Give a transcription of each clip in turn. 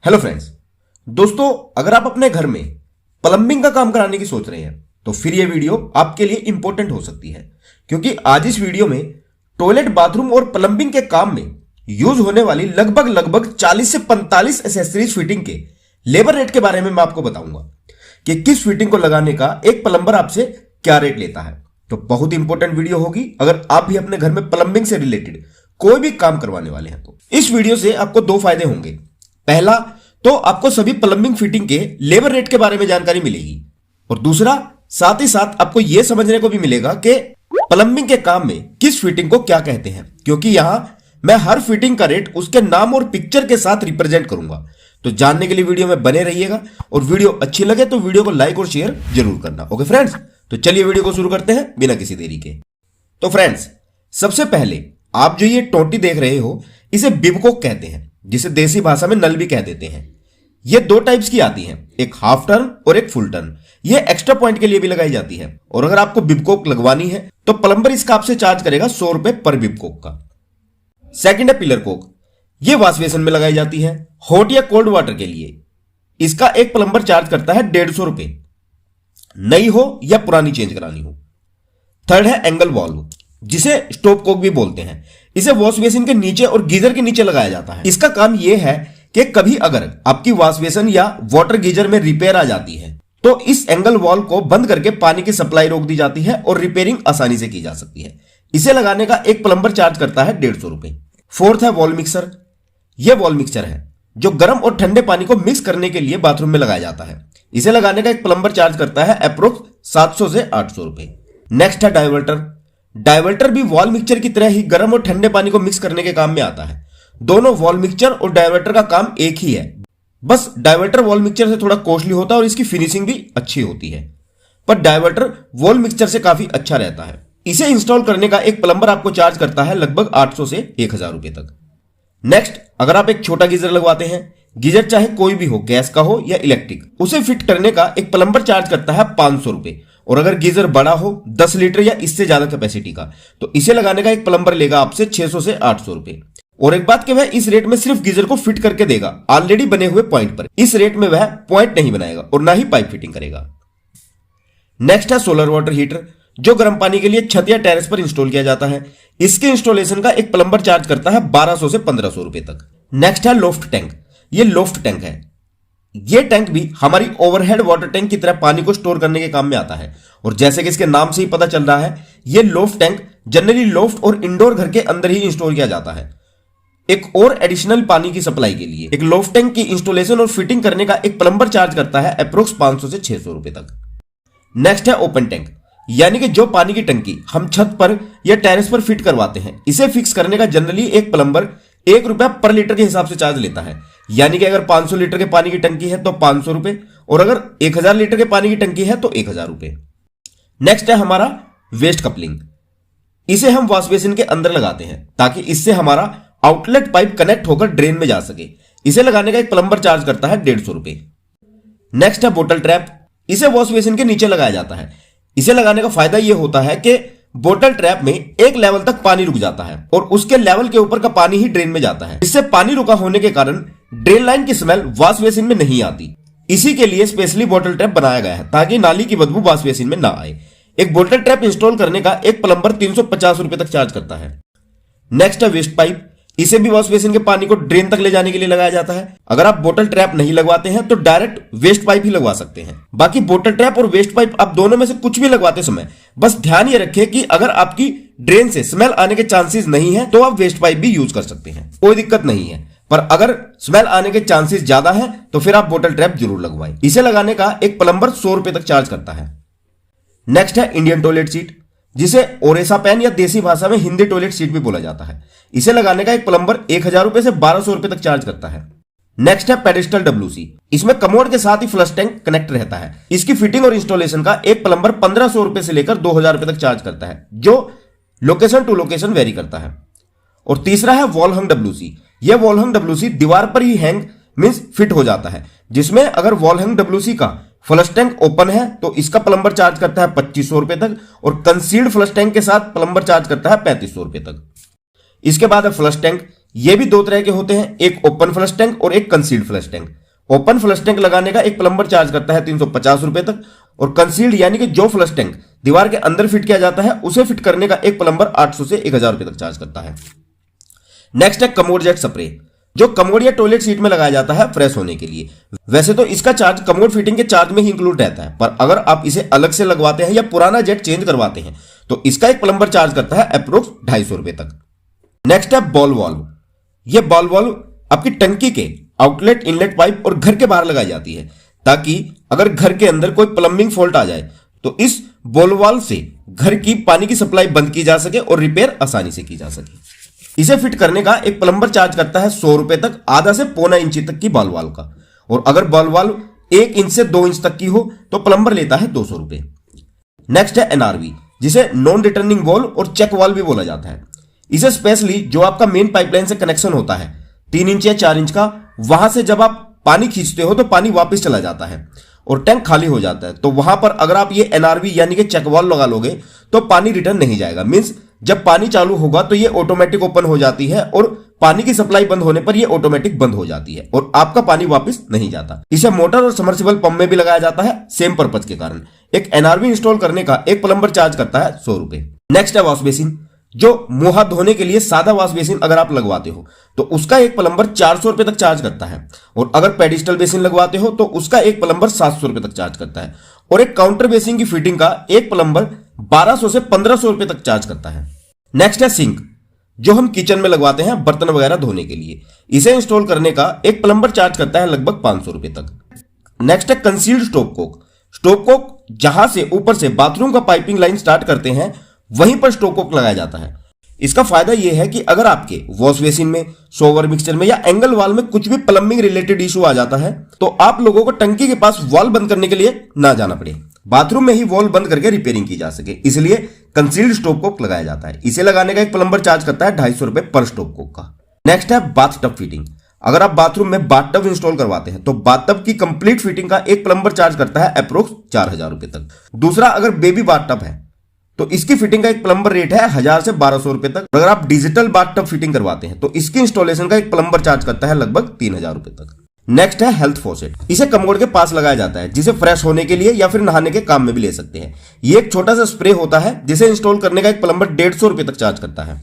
Hello friends, दोस्तों अगर आप अपने घर में प्लम्बिंग का काम कराने की सोच रहे हैं तो फिर यह वीडियो आपके लिए इंपॉर्टेंट हो सकती है, क्योंकि आज इस वीडियो में टॉयलेट, बाथरूम और प्लम्बिंग के काम में यूज होने वाली लगभग 40 से 45 एसेसरीज फिटिंग के लेबर रेट के बारे में मैं आपको बताऊंगा कि किस फिटिंग को लगाने का एक प्लम्बर आपसे क्या रेट लेता है। तो बहुत इंपॉर्टेंट वीडियो होगी अगर आप भी अपने घर में प्लम्बिंग से रिलेटेड कोई भी काम करवाने वाले हैं। तो इस वीडियो से आपको दो फायदे होंगे। पहला तो आपको सभी प्लम्बिंग फिटिंग के लेबर रेट के बारे में जानकारी मिलेगी, और दूसरा साथ ही साथ आपको यह समझने को भी मिलेगा कि प्लम्बिंग के काम में किस फिटिंग को क्या कहते हैं, क्योंकि यहां मैं हर फिटिंग का रेट उसके नाम और पिक्चर के साथ रिप्रेजेंट करूंगा। तो जानने के लिए वीडियो में बने रहिएगा, और वीडियो अच्छी लगे तो वीडियो को लाइक और शेयर जरूर करना। ओके फ्रेंड्स, तो चलिए वीडियो को शुरू करते हैं बिना किसी देरी के। तो फ्रेंड्स, सबसे पहले आप जो ये टोटी देख रहे हो इसे बिबकोक कहते हैं, जिसे देसी भाषा में नल भी कह देते हैं। ये दो टाइप्स की आती हैं, एक हाफ टर्न और एक फुल टर्न। ये एक्स्ट्रा पॉइंट के लिए भी लगाई जाती है, और अगर आपको बिबकोक लगवानी है तो प्लम्बर इसका आपसे चार्ज करेगा 100 रुपए पर बिबकोक का। सेकंड है पिलर कोक। ये वॉश बेसिन में लगाई जाती है, हॉट या कोल्ड वाटर के लिए। इसका एक प्लम्बर चार्ज करता है 150 रुपए, नई हो या पुरानी चेंज करानी हो। थर्ड है एंगल वॉल्व, जिसे स्टॉप कोक भी बोलते हैं। इसे वॉश बेसिन के नीचे और गीजर के नीचे लगाया जाता है। इसका काम यह है कि कभी अगर आपकी वॉश बेसिन या वाटर गीजर में रिपेयर आ जाती है तो इस एंगल वॉल को बंद करके पानी की सप्लाई रोक दी जाती है और रिपेयरिंग आसानी से की जा सकती है। इसे लगाने का एक प्लम्बर चार्ज करता है 150 रुपए। फोर्थ है वॉल मिक्सर। यह वॉल मिक्सर है जो गर्म और ठंडे पानी को मिक्स करने के लिए बाथरूम में लगाया जाता है। इसे लगाने का एक प्लम्बर चार्ज करता है अप्रोक्स 700 से 800 रुपए। नेक्स्ट है डाइवर्टर। डाइवर्टर भी वॉल मिक्सचर की तरह ही गर्म और ठंडे पानी को मिक्स करने के काम में आता है। दोनों वॉल मिक्सचर और डाइवर्टर का काम एक ही है, बस डाइवर्टर वॉल मिक्सचर से थोड़ा कॉस्टली होता है और इसकी फिनिशिंग भी अच्छी होती है, पर डाइवर्टर वॉल मिक्सचर से काफी अच्छा रहता है। इसे इंस्टॉल करने का एक प्लम्बर आपको चार्ज करता है लगभग 800 से 1000 रुपए तक। नेक्स्ट, अगर आप एक छोटा गीजर लगवाते हैं, गीजर चाहे कोई भी हो, गैस का हो या इलेक्ट्रिक, उसे फिट करने का एक प्लम्बर चार्ज करता है 500 रुपए। और अगर गीजर बड़ा हो 10 लीटर या इससे ज्यादा कैपेसिटी का, तो इसे लगाने का एक प्लम्बर लेगा आपसे 600 से 800 रुपए। और एक बात कि वह इस रेट में सिर्फ गीजर को फिट करके देगा ऑलरेडी बने हुए पॉइंट पर। इस रेट में वह पॉइंट नहीं बनाएगा और ना ही पाइप फिटिंग करेगा। नेक्स्ट है सोलर वाटर हीटर, जो गर्म पानी के लिए छत या टेरेस पर इंस्टॉल किया जाता है। इसके इंस्टॉलेशन का एक प्लम्बर चार्ज करता है 1200 से 1500 रुपए तक। नेक्स्ट है लोफ्ट टैंक। ये लोफ्ट टैंक है। यह टैंक भी हमारी ओवरहेड वाटर टैंक की तरह पानी को स्टोर करने के काम में आता है, और जैसे कि इसके नाम से ही पता चल रहा है, यह लोफ्ट टैंक जनरली लोफ्ट और इंडोर घर के अंदर ही इंस्टॉल किया जाता है, एक और एडिशनल पानी की सप्लाई के लिए। एक लोफ्ट टैंक की इंस्टॉलेशन और फिटिंग करने का एक प्लम्बर चार्ज करता है अप्रोक्स 500 से 600 रुपए तक। नेक्स्ट है ओपन टैंक, यानी कि जो पानी की टंकी हम छत पर या टेरेस पर फिट करवाते हैं, इसे फिक्स करने का जनरली एक प्लम्बर 1 रुपया पर लीटर के हिसाब से चार्ज लेता है। यानी कि अगर 500 लीटर के पानी की टंकी है तो 500 रुपए, और अगर 1000 लीटर के पानी की टंकी है तो 1000 रुपए। नेक्स्ट है हमारा वेस्ट कपलिंग। इसे हम वॉश बेसिन के अंदर लगाते हैं ताकि इससे हमारा आउटलेट पाइप कनेक्ट होकर ड्रेन में जा सके। इसे लगाने का एक प्लम्बर चार्ज करता है 150 रुपए। नेक्स्ट है बोतल ट्रैप। इसे वॉश बेसिन के नीचे लगाया जाता है। इसे लगाने का फायदा यह होता है कि बोतल ट्रैप में एक लेवल तक पानी रुक जाता है और उसके लेवल के ऊपर का पानी ही ड्रेन में जाता है। इससे पानी रुका होने के कारण ड्रेन लाइन की स्मेल वॉश बेसिन में नहीं आती। इसी के लिए स्पेशली बोतल ट्रैप बनाया गया है ताकि नाली की बदबू वॉश बेसिन में ना आए। एक बोतल ट्रैप इंस्टॉल करने का एक प्लम्बर 350 रुपए तक चार्ज करता है। नेक्स्ट है वेस्ट पाइप। इसे भी वॉश बेसिन के पानी को ड्रेन तक ले जाने के लिए लगाया जाता है। अगर आप बोतल ट्रैप नहीं लगवाते हैं तो डायरेक्ट वेस्ट पाइप ही लगवा सकते हैं। बाकी बोतल ट्रैप और वेस्ट पाइप आप दोनों में से कुछ भी लगवाते समय बस ध्यान ये रखें कि अगर आपकी ड्रेन से स्मेल आने के चांसेस नहीं है तो आप वेस्ट पाइप भी यूज कर सकते हैं, कोई दिक्कत नहीं है। पर अगर स्मेल आने के चांसेस ज्यादा है तो फिर आप बोतल ट्रैप जरूर लगवाएं। इसे लगाने का एक प्लम्बर 100 रुपए तक चार्ज करता है। नेक्स्ट है इंडियन टॉयलेट सीट, जिसे ओरेसा पैन या देसी भाषा में हिंदी टॉयलेट सीट भी बोला जाता है। इसे लगाने का एक प्लम्बर 1000 रुपए से 1200 रुपए तक चार्ज करता है। नेक्स्ट है पेडिस्टल डब्ल्यूसी। इसमें कमोड के साथ ही फ्लश टैंक कनेक्ट रहता है। इसकी फिटिंग और इंस्टॉलेशन का एक प्लम्बर 1500 रुपए से लेकर 2000 रुपए तक चार्ज करता है, जो लोकेशन टू लोकेशन वेरी करता है। और तीसरा है वॉल हंग डब्ल्यूसी। यह वॉल हंग डब्ल्यूसी दीवार पर ही हैंग मींस फिट हो जाता है, जिसमें अगर वॉल हंग डब्ल्यूसी का फ्लश टैंक ओपन है तो इसका प्लम्बर चार्ज करता है 2500 रुपए तक, और कंसील्ड फ्लश टैंक के साथ प्लम्बर चार्ज करता है 3500 रुपए तक। इसके बाद है फ्लश टैंक। ये भी दो तरह के होते हैं, एक ओपन फ्लश टैंक और एक concealed flush tank. Open flush tank लगाने का एक प्लम्बर चार्ज करता है 350 रुपए तक, और कंसील्ड यानी कि जो फ्लश टैंक दीवार के अंदर फिट किया जाता है उसे फिट करने का एक प्लम्बर 800 से 1000 रुपए तक चार्ज करता है। नेक्स्ट है कमोड जेट स्प्रे, जो कमोड या टॉयलेट सीट में लगाया जाता है फ्रेश होने के लिए। वैसे तो इसका चार्ज कमोड फिटिंग के चार्ज में ही इंक्लूड रहता है, पर अगर आप इसे अलग से लगवाते हैं या पुराना जेट चेंज करवाते हैं तो इसका एक प्लम्बर चार्ज करता है अप्रोक्स 250 रुपए तक। नेक्स्ट है बॉल वाल्व। यह बॉल वाल्व आपकी टंकी के आउटलेट, इनलेट पाइप और घर के बाहर लगाई जाती है, ताकि अगर घर के अंदर कोई प्लम्बिंग फॉल्ट आ जाए तो इस बॉल वाल्व से घर की पानी की सप्लाई बंद की जा सके और रिपेयर आसानी से की जा सके। इसे फिट करने का एक प्लम्बर चार्ज करता है 100 रुपए तक, आधा से पौना इंची तक की बॉल वाल्व का। और अगर बॉल वाल्व 1 इंच से 2 इंच तक की हो तो प्लम्बर लेता है 200 रुपए। नेक्स्ट है एनआरवी, जिसे नॉन रिटर्निंग वॉल और चेक वॉल भी बोला जाता है। इसे स्पेशली जो आपका मेन पाइपलाइन से कनेक्शन होता है 3 इंच या 4 इंच का, वहां से जब आप पानी खींचते हो तो पानी वापस चला जाता है और टैंक खाली हो जाता है, तो वहां पर अगर आप ये एनआरवी यानी कि चेक वॉल लगा लोगे तो पानी रिटर्न नहीं जाएगा। मींस जब पानी चालू होगा तो ये ऑटोमेटिक ओपन हो जाती है और पानी की सप्लाई बंद होने पर ये ऑटोमेटिक बंद हो जाती है और आपका पानी वापस नहीं जाता। इसे मोटर और सबमर्सिबल पंप में भी लगाया जाता है सेम पर्पज के कारण। एक एनआरवी इंस्टॉल करने का एक प्लम्बर चार्ज करता है 100 रुपए। नेक्स्ट है वॉश बेसिन, जो मुंह हाथ धोने के लिए सादा वॉश बेसिन अगर आप लगवाते हो तो उसका एक प्लम्बर 400 रुपए तक चार्ज करता है, और अगर पेडिस्टल बेसिन लगवाते हो तो उसका एक प्लम्बर 700 रुपए तक चार्ज करता है, और एक काउंटर बेसिन की फिटिंग का एक प्लम्बर 1200 से 1500 रुपए तक चार्ज करता है। नेक्स्ट है सिंक, जो हम किचन में लगवाते हैं बर्तन वगैरह धोने के लिए। इसे इंस्टॉल करने का एक प्लम्बर चार्ज करता है लगभग 500 रुपए तक। नेक्स्ट है concealed stove Coke. Stove Coke जहां से ऊपर से बाथरूम का पाइपिंग लाइन स्टार्ट करते हैं वहीं पर स्टोव कोक लगाया जाता है। इसका फायदा यह है कि अगर आपके वॉश बेसिन में, शॉवर मिक्सचर में या एंगल वॉल में कुछ भी प्लम्बिंग रिलेटेड इशू आ जाता है तो आप लोगों को टंकी के पास वॉल बंद करने के लिए ना जाना पड़े, बाथरूम में ही वॉल बंद करके रिपेयरिंग की जा सके, इसलिए कंसील्ड स्टोव कोक लगाया जाता है। इसे लगाने का एक प्लम्बर चार्ज करता है 250 रुपए पर स्टोव कोक का। नेक्स्ट है बाथ टब फिटिंग। अगर आप बाथरूम में बाथ टब इंस्टॉल करवाते हैं तो बाथ टब की कंप्लीट फिटिंग का एक प्लम्बर चार्ज करता है अप्रोक्स 4000 रुपए तक। दूसरा, अगर बेबी बाथ टब है तो इसकी फिटिंग का एक प्लम्बर रेट है 1000 से 1200 रुपए तक। अगर आप डिजिटल बाथ टब फिटिंग करवाते हैं तो इसकी इंस्टॉलेशन का एक प्लम्बर चार्ज करता है लगभग 3000 रुपए तक। नेक्स्ट है हेल्थ फॉसेट। इसे कमोड के पास लगाया जाता है, जिसे फ्रेश होने के लिए या फिर नहाने के काम में भी ले सकते हैं। ये एक छोटा सा स्प्रे होता है जिसे इंस्टॉल करने का एक प्लम्बर 150 रुपए तक चार्ज करता है।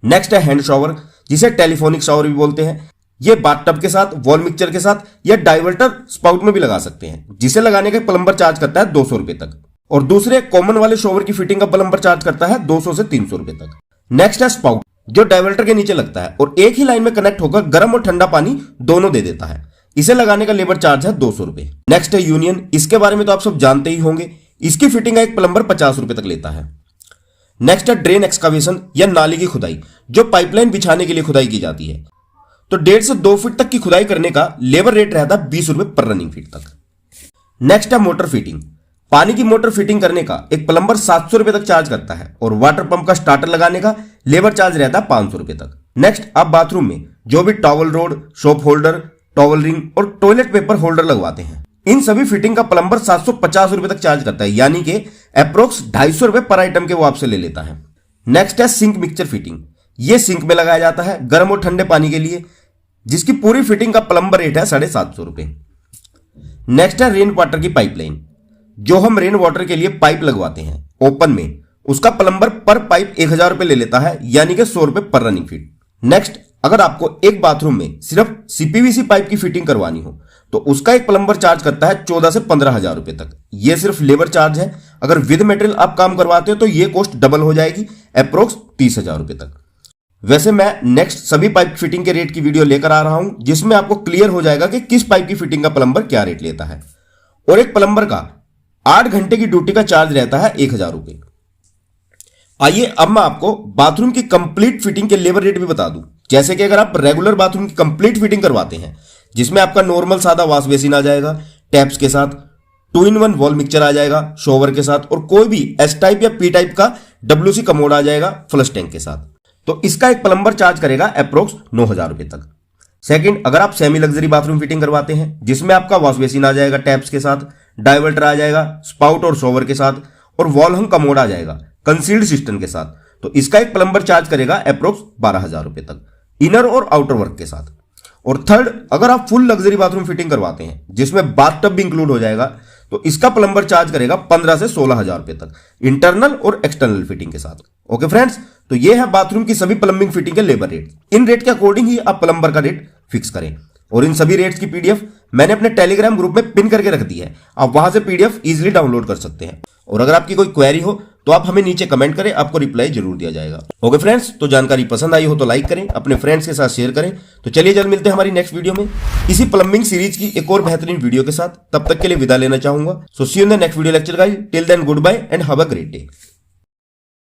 नेक्स्ट है हैंड शॉवर, जिसे टेलीफोनिक शॉवर भी बोलते हैं। ये बाथ टब के साथ, वॉल मिक्सचर के साथ या डाइवर्टर स्पाउट में भी लगा सकते हैं, जिसे लगाने का प्लम्बर चार्ज करता है 200 रुपए तक। और दूसरे कॉमन वाले शॉवर की फिटिंग का प्लम्बर चार्ज करता है 200 से 300 रुपए तक। नेक्स्ट है स्पाउट, जो डाइवर्टर के नीचे लगता है और एक ही लाइन में कनेक्ट होकर गर्म और ठंडा पानी दोनों दे देता है। इसे लगाने का लेबर चार्ज है 200 रुपए। नेक्स्ट है यूनियन। इसके बारे में तो आप सब जानते ही होंगे। इसकी फिटिंग का एक प्लम्बर 50 रुपए तक लेता है। नेक्स्ट है ड्रेन एक्सकावेशन या नाली की खुदाई, जो पाइपलाइन बिछाने के लिए खुदाई की जाती है। तो 1.5 से 2 फीट तक की खुदाई करने का लेबर रेट रहता है 20 रुपए पर रनिंग फीट तक। नेक्स्ट है मोटर फिटिंग। पानी की मोटर फिटिंग करने का एक प्लम्बर 700 रुपए तक चार्ज करता है, और वाटर पंप का स्टार्टर लगाने का लेबर चार्ज रहता है 500 रुपए तक। नेक्स्ट, आप बाथरूम में जो भी towel road, soap holder, towel ring और टॉयलेट पेपर होल्डर लगवाते हैं, इन सभी फिटिंग का प्लम्बर 750 रुपए तक चार्ज करता है, यानी कि अप्रोक्स 250 रुपए पर आइटम के वो आपसे ले लेता है। नेक्स्ट है सिंक मिक्सचर फिटिंग। ये सिंक में लगाया जाता है गर्म और ठंडे पानी के लिए, जिसकी पूरी फिटिंग का प्लम्बर रेट है 750 रुपए। नेक्स्ट है रेन वाटर की पाइपलाइन। जो हम रेन वाटर के लिए पाइप लगवाते हैं ओपन में, उसका प्लम्बर पर पाइप 1000 रुपए ले लेता है, यानी कि 100 रुपए पर रनिंग फीट। नेक्स्ट, अगर आपको एक बाथरूम में सिर्फ सीपीवीसी पाइप की फिटिंग करवानी हो तो उसका एक प्लम्बर चार्ज करता है 14 से 15,000 रुपए तक। यह सिर्फ लेबर चार्ज है। अगर विद मटेरियल आप काम करवाते हो तो यह कॉस्ट डबल हो जाएगी, अप्रोक्स 30,000 रुपए तक। वैसे मैं नेक्स्ट सभी पाइप फिटिंग के रेट की वीडियो लेकर आ रहा हूं, जिसमें आपको क्लियर हो जाएगा कि किस पाइप की फिटिंग का प्लम्बर क्या रेट लेता है। और एक प्लम्बर का 8 घंटे की ड्यूटी का चार्ज रहता है 1000 रुपए। आइए अब मैं आपको बाथरूम की कंप्लीट फिटिंग के लेबर रेट भी बता दूं। जैसे कि अगर आप रेगुलर बाथरूम की कंप्लीट फिटिंग करवाते हैं, जिसमें आपका नॉर्मल सादा वॉश बेसिन आ जाएगा टैप्स के साथ, 2-in-1 वॉल मिक्सचर आ जाएगा शॉवर के साथ, और कोई भी एस टाइप या पी टाइप का WC कमोड आ जाएगा फ्लश टैंक के साथ, तो इसका एक प्लम्बर चार्ज करेगा अप्रोक्स 9000 रुपए तक। सेकंड, अगर आप सेमी लग्जरी बाथरूम फिटिंग करवाते हैं, जिसमें आपका वॉश बेसिन आ जाएगा टैप्स के साथ, डाइवर्टर आ जाएगा स्पाउट और शॉवर के साथ, और वॉल हंग कमोड आ जाएगा कंसील्ड सिस्टम के साथ, तो इसका एक प्लम्बर चार्ज करेगा अप्रोक्स 12,000 रुपए तक। इनर और आउटर वर्क के साथ। और थर्ड, अगर आप फुल लग्जरी बाथरूम फिटिंग करवाते हैं जिसमें बाथटब भी इंक्लूड हो जाएगा, तो इसका प्लम्बर चार्ज करेगा 15 से 16,000 रुपए तक, इंटरनल और एक्सटर्नल फिटिंग के साथ। ओके फ्रेंड्स, तो ये है बाथरूम की सभी प्लम्बिंग फिटिंग के लेबर रेट। इन रेट के अकॉर्डिंग ही आप प्लम्बर का रेट फिक्स करें। और इन सभी रेट्स की पीडीएफ मैंने अपने टेलीग्राम ग्रुप में पिन करके रख दी है, आप वहां से पीडीएफ इजीली डाउनलोड कर सकते हैं। और अगर आपकी कोई क्वेरी हो तो आप हमें नीचे कमेंट करें, आपको रिप्लाई जरूर दिया जाएगा। ओके फ्रेंड्स, तो जानकारी पसंद आई हो तो लाइक करें, अपने फ्रेंड्स के साथ शेयर करें। तो चलिए जल्द मिलते हैं हमारी नेक्स्ट वीडियो में इसी प्लम्बिंग सीरीज की एक और बेहतरीन वीडियो के साथ। तब तक के लिए विदा लेना चाहूंगा। So see you in the next video lecture guys. Till then goodbye and have a great day.